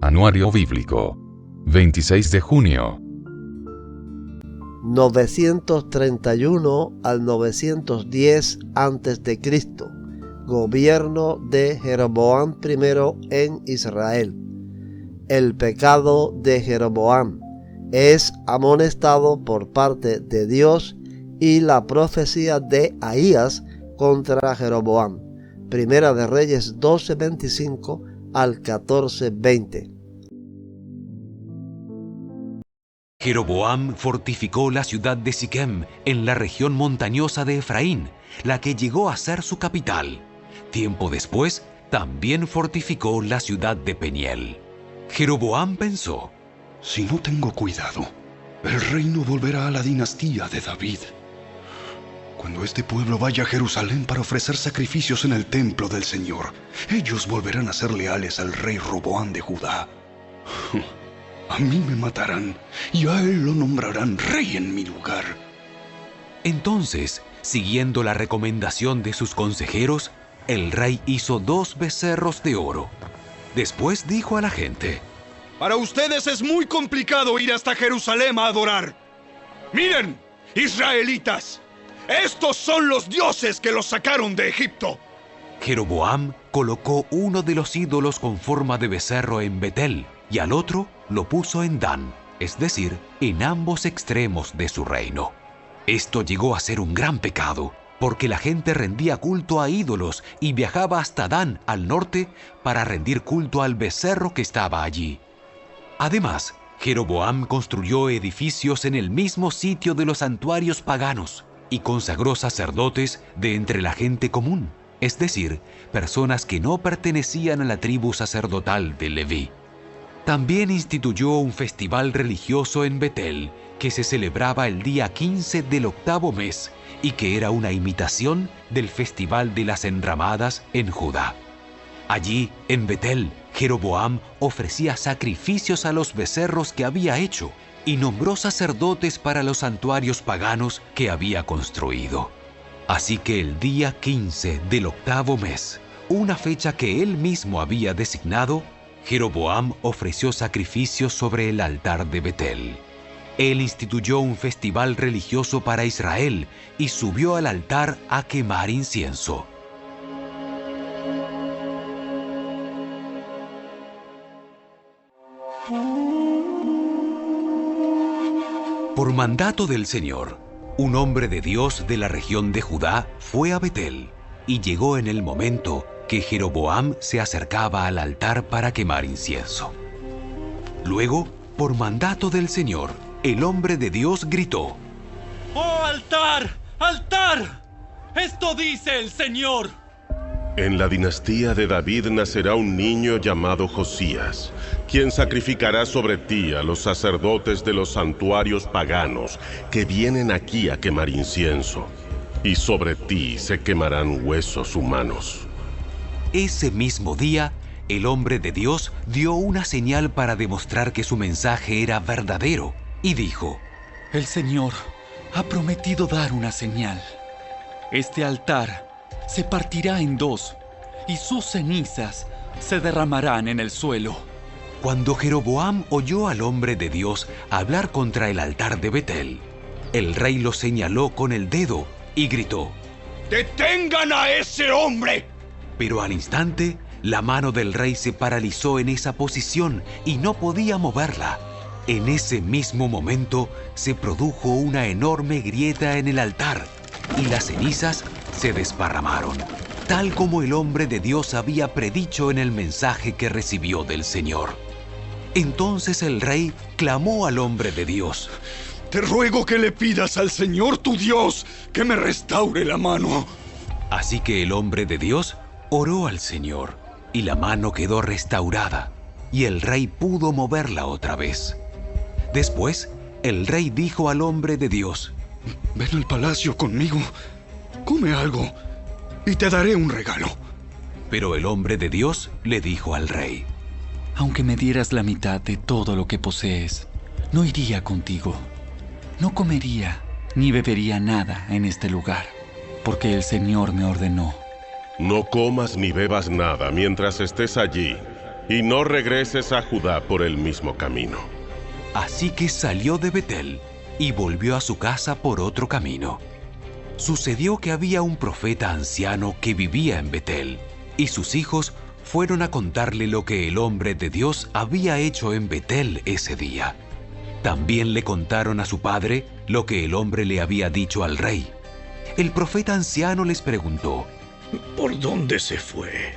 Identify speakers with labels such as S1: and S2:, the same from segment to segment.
S1: Anuario Bíblico. 26 de junio.
S2: 931 al 910 a.C. Gobierno de Jeroboam I en Israel. El pecado de Jeroboam es amonestado por parte de Dios y la profecía de Ahías contra Jeroboam. Primera de Reyes 12:25 al 14:20.
S3: Jeroboam fortificó la ciudad de Siquem en la región montañosa de Efraín, la que llegó a ser su capital. Tiempo después, también fortificó la ciudad de Peniel. Jeroboam pensó:
S4: si no tengo cuidado, el reino volverá a la dinastía de David. Cuando este pueblo vaya a Jerusalén para ofrecer sacrificios en el templo del Señor, ellos volverán a ser leales al rey Roboam de Judá. A mí me matarán y a él lo nombrarán rey en mi lugar.
S3: Entonces, siguiendo la recomendación de sus consejeros, el rey hizo 2 becerros de oro. Después dijo a la gente:
S5: para ustedes es muy complicado ir hasta Jerusalén a adorar. Miren, israelitas, estos son los dioses que los sacaron de Egipto.
S3: Jeroboam colocó uno de los ídolos con forma de becerro en Betel y al otro lo puso en Dan, es decir, en ambos extremos de su reino. Esto llegó a ser un gran pecado, porque la gente rendía culto a ídolos y viajaba hasta Dan, al norte, para rendir culto al becerro que estaba allí. Además, Jeroboam construyó edificios en el mismo sitio de los santuarios paganos y consagró sacerdotes de entre la gente común, es decir, personas que no pertenecían a la tribu sacerdotal de Leví. También instituyó un festival religioso en Betel, que se celebraba el día 15 del 8º mes y que era una imitación del festival de las enramadas en Judá. Allí, en Betel, Jeroboam ofrecía sacrificios a los becerros que había hecho y nombró sacerdotes para los santuarios paganos que había construido. Así que el día 15 del 8º mes, una fecha que él mismo había designado, Jeroboam ofreció sacrificios sobre el altar de Betel. Él instituyó un festival religioso para Israel y subió al altar a quemar incienso. Por mandato del Señor, un hombre de Dios de la región de Judá fue a Betel y llegó en el momento que Jeroboam se acercaba al altar para quemar incienso. Luego, por mandato del Señor, el hombre de Dios gritó:
S6: ¡Oh altar! ¡Altar! ¡Esto dice el Señor!
S7: En la dinastía de David nacerá un niño llamado Josías, quien sacrificará sobre ti a los sacerdotes de los santuarios paganos que vienen aquí a quemar incienso, y sobre ti se quemarán huesos humanos.
S3: Ese mismo día, el hombre de Dios dio una señal para demostrar que su mensaje era verdadero, y dijo:
S6: el Señor ha prometido dar una señal. Este altar se partirá en 2 y sus cenizas se derramarán en el suelo.
S3: Cuando Jeroboam oyó al hombre de Dios hablar contra el altar de Betel, el rey lo señaló con el dedo y gritó:
S5: ¡detengan a ese hombre!
S3: Pero al instante, la mano del rey se paralizó en esa posición y no podía moverla. En ese mismo momento se produjo una enorme grieta en el altar y las cenizas se desparramaron, tal como el hombre de Dios había predicho en el mensaje que recibió del Señor. Entonces el rey clamó al hombre de Dios:
S5: te ruego que le pidas al Señor tu Dios que me restaure la mano.
S3: Así que el hombre de Dios oró al Señor y la mano quedó restaurada y el rey pudo moverla otra vez. Después, el rey dijo al hombre de Dios:
S4: ven al palacio conmigo, come algo y te daré un regalo.
S3: Pero el hombre de Dios le dijo al rey:
S6: aunque me dieras la mitad de todo lo que posees, no iría contigo. No comería ni bebería nada en este lugar, porque el Señor me ordenó:
S7: no comas ni bebas nada mientras estés allí, y no regreses a Judá por el mismo camino.
S3: Así que salió de Betel y volvió a su casa por otro camino. Sucedió que había un profeta anciano que vivía en Betel, y sus hijos fueron a contarle lo que el hombre de Dios había hecho en Betel ese día. También le contaron a su padre lo que el hombre le había dicho al rey. El profeta anciano les preguntó:
S8: ¿por dónde se fue?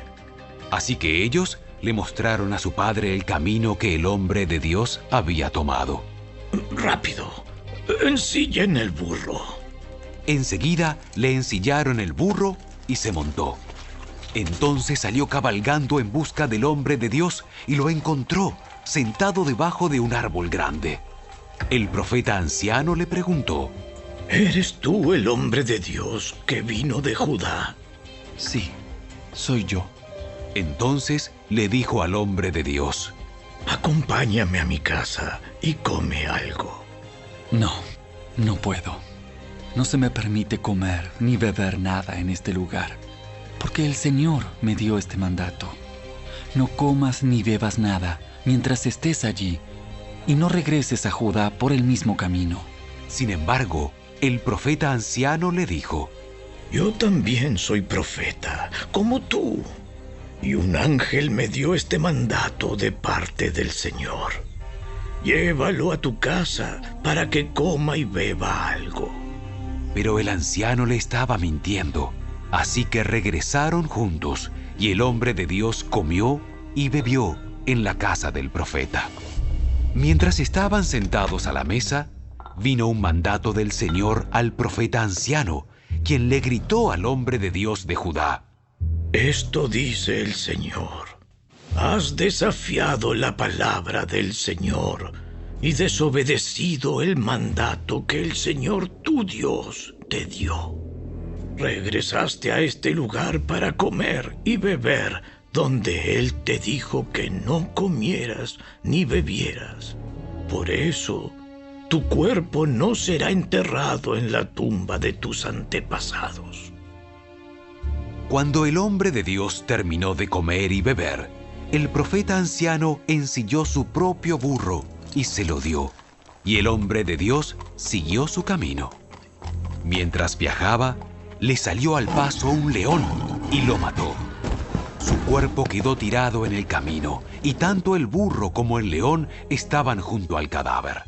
S3: Así que ellos le mostraron a su padre el camino que el hombre de Dios había tomado.
S8: Rápido, ensillen el burro.
S3: Enseguida le ensillaron el burro y se montó. Entonces salió cabalgando en busca del hombre de Dios y lo encontró sentado debajo de un árbol grande. El profeta anciano le preguntó:
S8: ¿eres tú el hombre de Dios que vino de Judá?
S6: Sí, soy yo.
S3: Entonces le dijo al hombre de Dios:
S8: acompáñame a mi casa y come algo.
S6: No, no puedo. No se me permite comer ni beber nada en este lugar, porque el Señor me dio este mandato. No comas ni bebas nada mientras estés allí, y no regreses a Judá por el mismo camino.
S3: Sin embargo, el profeta anciano le dijo:
S8: yo también soy profeta, como tú, y un ángel me dio este mandato de parte del Señor. Llévalo a tu casa para que coma y beba algo.
S3: Pero el anciano le estaba mintiendo, así que regresaron juntos, y el hombre de Dios comió y bebió en la casa del profeta. Mientras estaban sentados a la mesa, vino un mandato del Señor al profeta anciano, quien le gritó al hombre de Dios de Judá:
S8: esto dice el Señor: has desafiado la palabra del Señor y desobedecido el mandato que el Señor tu Dios te dio. Regresaste a este lugar para comer y beber donde Él te dijo que no comieras ni bebieras. Por eso, tu cuerpo no será enterrado en la tumba de tus antepasados.
S3: Cuando el hombre de Dios terminó de comer y beber, el profeta anciano ensilló su propio burro y se lo dio, y el hombre de Dios siguió su camino. Mientras viajaba, le salió al paso un león y lo mató. Su cuerpo quedó tirado en el camino, y tanto el burro como el león estaban junto al cadáver.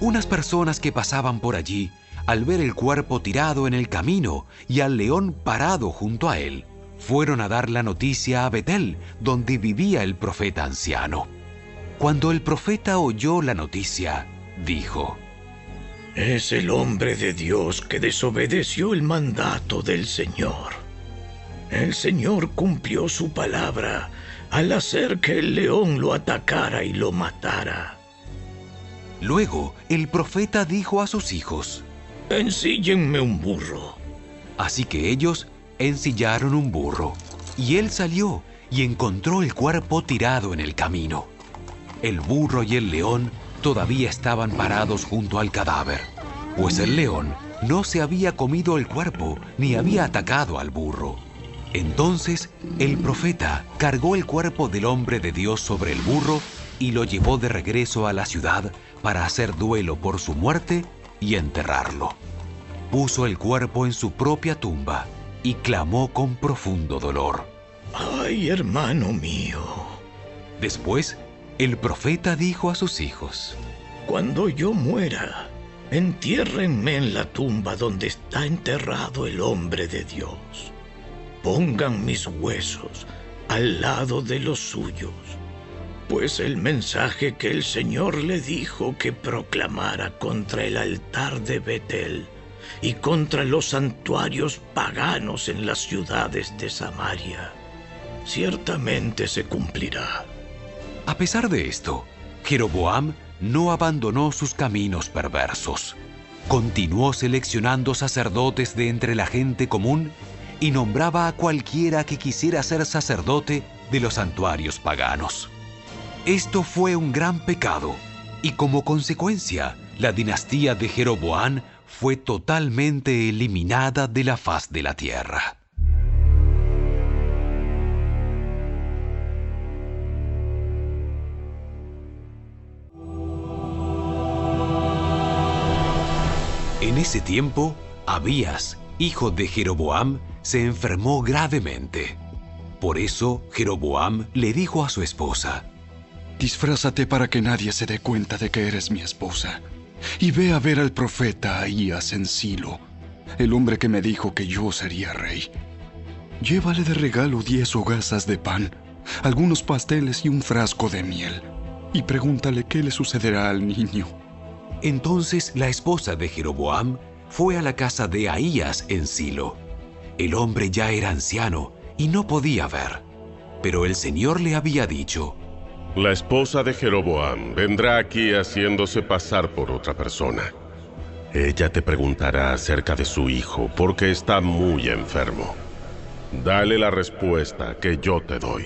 S3: Unas personas que pasaban por allí, al ver el cuerpo tirado en el camino y al león parado junto a él, fueron a dar la noticia a Betel, donde vivía el profeta anciano. Cuando el profeta oyó la noticia, dijo:
S8: es el hombre de Dios que desobedeció el mandato del Señor. El Señor cumplió su palabra al hacer que el león lo atacara y lo matara.
S3: Luego, el profeta dijo a sus hijos:
S8: ensíllenme un burro.
S3: Así que ellos ensillaron un burro, y él salió y encontró el cuerpo tirado en el camino. El burro y el león todavía estaban parados junto al cadáver, pues el león no se había comido el cuerpo ni había atacado al burro. Entonces el profeta cargó el cuerpo del hombre de Dios sobre el burro y lo llevó de regreso a la ciudad para hacer duelo por su muerte y enterrarlo. Puso el cuerpo en su propia tumba y clamó con profundo dolor:
S8: ¡ay, hermano mío!
S3: Después, el profeta dijo a sus hijos:
S8: cuando yo muera, entiérrenme en la tumba donde está enterrado el hombre de Dios. Pongan mis huesos al lado de los suyos, pues el mensaje que el Señor le dijo que proclamara contra el altar de Betel y contra los santuarios paganos en las ciudades de Samaria, ciertamente se cumplirá.
S3: A pesar de esto, Jeroboam no abandonó sus caminos perversos. Continuó seleccionando sacerdotes de entre la gente común y nombraba a cualquiera que quisiera ser sacerdote de los santuarios paganos. Esto fue un gran pecado, y como consecuencia, la dinastía de Jeroboam fue totalmente eliminada de la faz de la tierra. ese tiempo, Abías, hijo de Jeroboam, se enfermó gravemente. Por eso Jeroboam le dijo a su esposa:
S4: disfrázate para que nadie se dé cuenta de que eres mi esposa, y ve a ver al profeta Ahías en Silo, el hombre que me dijo que yo sería rey. Llévale de regalo 10 hogazas de pan, algunos pasteles y un frasco de miel, y pregúntale qué le sucederá al niño.
S3: Entonces la esposa de Jeroboam fue a la casa de Ahías en Silo. El hombre ya era anciano y no podía ver, pero el Señor le había dicho:
S7: La esposa de Jeroboam vendrá aquí haciéndose pasar por otra persona. Ella te preguntará acerca de su hijo porque está muy enfermo. Dale la respuesta que yo te doy.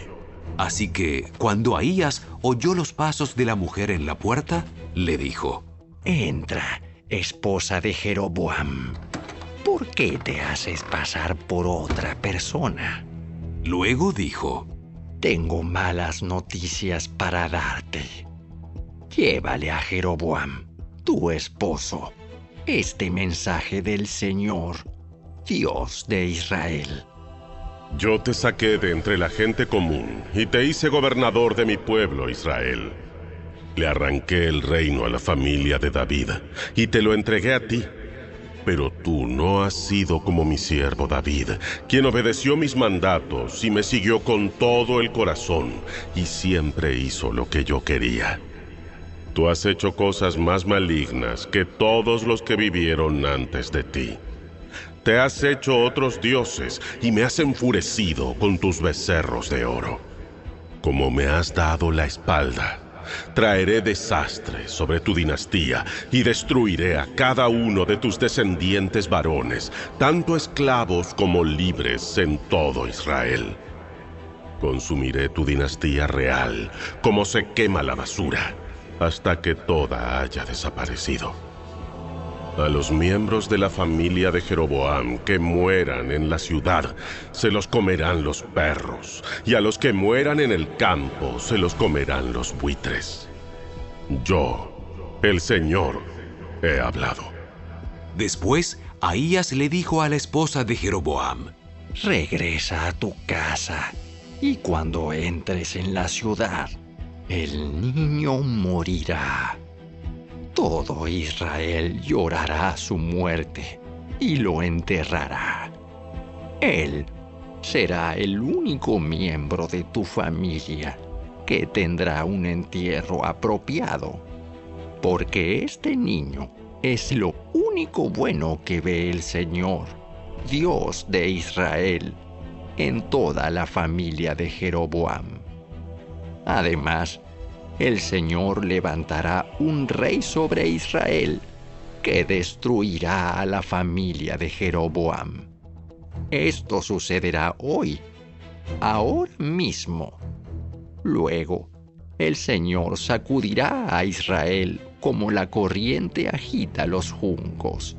S3: Así que, cuando Ahías oyó los pasos de la mujer en la puerta, le dijo:
S9: Entra, esposa de Jeroboam. ¿Por qué te haces pasar por otra persona?
S3: Luego dijo:
S9: Tengo malas noticias para darte. Llévale a Jeroboam, tu esposo, este mensaje del Señor, Dios de Israel.
S7: Yo te saqué de entre la gente común y te hice gobernador de mi pueblo Israel. Le arranqué el reino a la familia de David y te lo entregué a ti. Pero tú no has sido como mi siervo David, quien obedeció mis mandatos y me siguió con todo el corazón y siempre hizo lo que yo quería. Tú has hecho cosas más malignas que todos los que vivieron antes de ti. Te has hecho otros dioses y me has enfurecido con tus becerros de oro. Como me has dado la espalda, traeré desastre sobre tu dinastía y destruiré a cada uno de tus descendientes varones, tanto esclavos como libres en todo Israel. Consumiré tu dinastía real como se quema la basura, hasta que toda haya desaparecido. A los miembros de la familia de Jeroboam que mueran en la ciudad, se los comerán los perros, y a los que mueran en el campo, se los comerán los buitres. Yo, el Señor, he hablado.
S3: Después, Ahías le dijo a la esposa de Jeroboam:
S9: Regresa a tu casa, y cuando entres en la ciudad, el niño morirá. Todo Israel llorará su muerte y lo enterrará. Él será el único miembro de tu familia que tendrá un entierro apropiado, porque este niño es lo único bueno que ve el Señor, Dios de Israel, en toda la familia de Jeroboam. Además, el Señor levantará un rey sobre Israel que destruirá a la familia de Jeroboam. Esto sucederá hoy, ahora mismo. Luego, el Señor sacudirá a Israel como la corriente agita los juncos.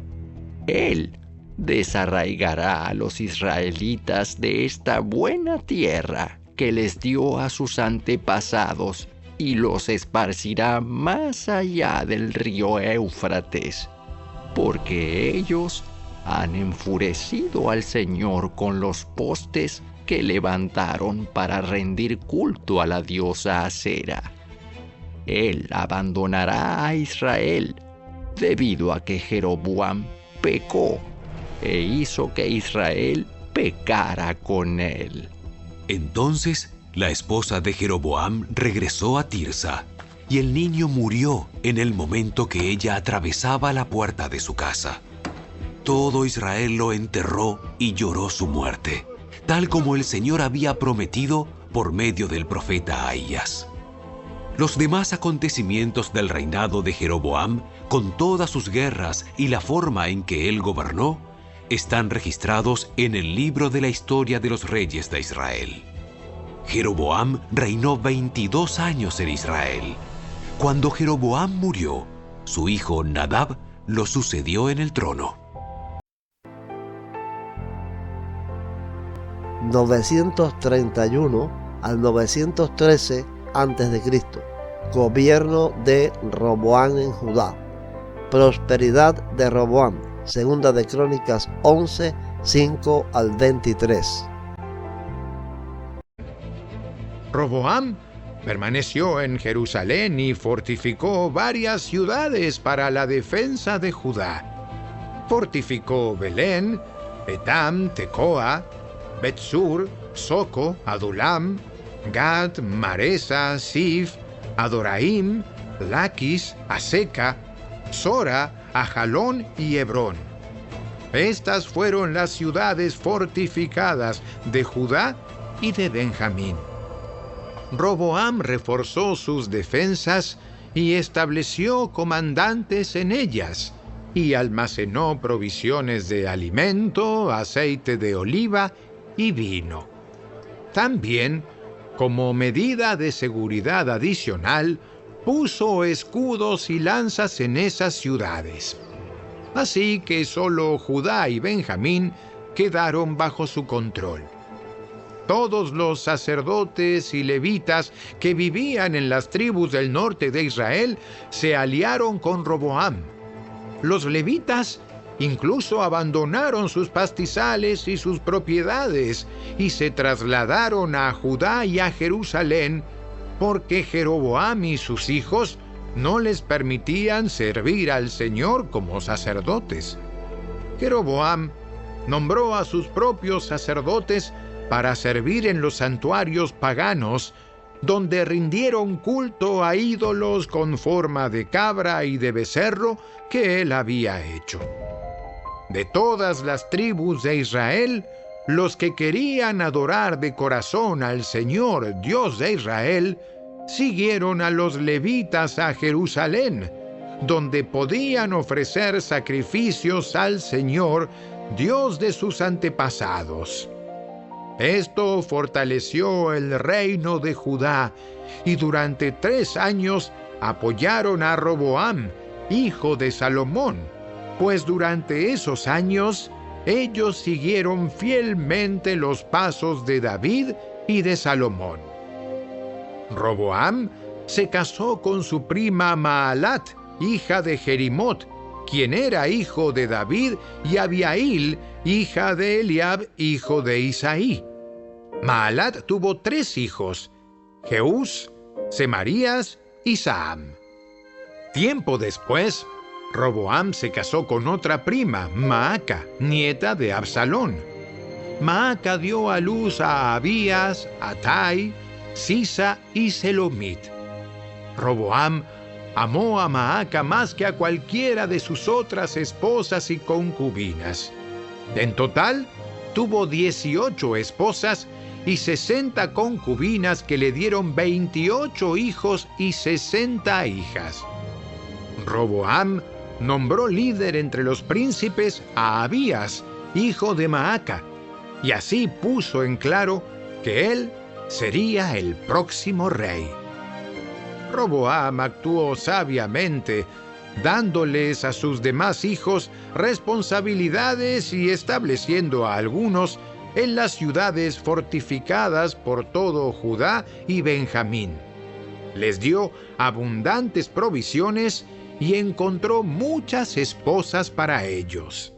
S9: Él desarraigará a los israelitas de esta buena tierra que les dio a sus antepasados y los esparcirá más allá del río Éufrates, porque ellos han enfurecido al Señor con los postes que levantaron para rendir culto a la diosa Asera. Él abandonará a Israel debido a que Jeroboam pecó e hizo que Israel pecara con él.
S3: Entonces la esposa de Jeroboam regresó a Tirsa, y el niño murió en el momento que ella atravesaba la puerta de su casa. Todo Israel lo enterró y lloró su muerte, tal como el Señor había prometido por medio del profeta Ahías. Los demás acontecimientos del reinado de Jeroboam, con todas sus guerras y la forma en que él gobernó, están registrados en el libro de la historia de los reyes de Israel. Jeroboam reinó 22 años en Israel. Cuando Jeroboam murió, su hijo Nadab lo sucedió en el trono.
S2: 931 al 913 a.C. Gobierno de Roboam en Judá. Prosperidad de Roboam, Segunda de Crónicas 11, 5 al 23.
S10: Roboam permaneció en Jerusalén y fortificó varias ciudades para la defensa de Judá. Fortificó Belén, Etam, Tecoa, Betsur, Soco, Adulam, Gad, Maresa, Sif, Adoraim, Laquis, Aseca, Sora, Ajalón y Hebrón. Estas fueron las ciudades fortificadas de Judá y de Benjamín. Roboam reforzó sus defensas y estableció comandantes en ellas, y almacenó provisiones de alimento, aceite de oliva y vino. También, como medida de seguridad adicional, puso escudos y lanzas en esas ciudades. Así que solo Judá y Benjamín quedaron bajo su control. Todos los sacerdotes y levitas que vivían en las tribus del norte de Israel se aliaron con Roboam. Los levitas incluso abandonaron sus pastizales y sus propiedades y se trasladaron a Judá y a Jerusalén porque Jeroboam y sus hijos no les permitían servir al Señor como sacerdotes. Jeroboam nombró a sus propios sacerdotes para servir en los santuarios paganos, donde rindieron culto a ídolos con forma de cabra y de becerro que él había hecho. De todas las tribus de Israel, los que querían adorar de corazón al Señor, Dios de Israel, siguieron a los levitas a Jerusalén, donde podían ofrecer sacrificios al Señor, Dios de sus antepasados. Esto fortaleció el reino de Judá, y durante 3 años apoyaron a Roboam, hijo de Salomón, pues durante esos años ellos siguieron fielmente los pasos de David y de Salomón. Roboam se casó con su prima Maalat, hija de Jerimot, quien era hijo de David, y Abiail, hija de Eliab, hijo de Isaí. Maalat tuvo 3 hijos, Jeús, Semarías y Saam. Tiempo después, Roboam se casó con otra prima, Maaca, nieta de Absalón. Maaca dio a luz a Abías, Atai, Sisa y Selomit. Roboam amó a Maaca más que a cualquiera de sus otras esposas y concubinas. En total, tuvo 18 esposas y 60 concubinas que le dieron 28 hijos y 60 hijas. Roboam nombró líder entre los príncipes a Abías, hijo de Maaca, y así puso en claro que él sería el próximo rey. Roboam actuó sabiamente, dándoles a sus demás hijos responsabilidades y estableciendo a algunos en las ciudades fortificadas por todo Judá y Benjamín. Les dio abundantes provisiones y encontró muchas esposas para ellos.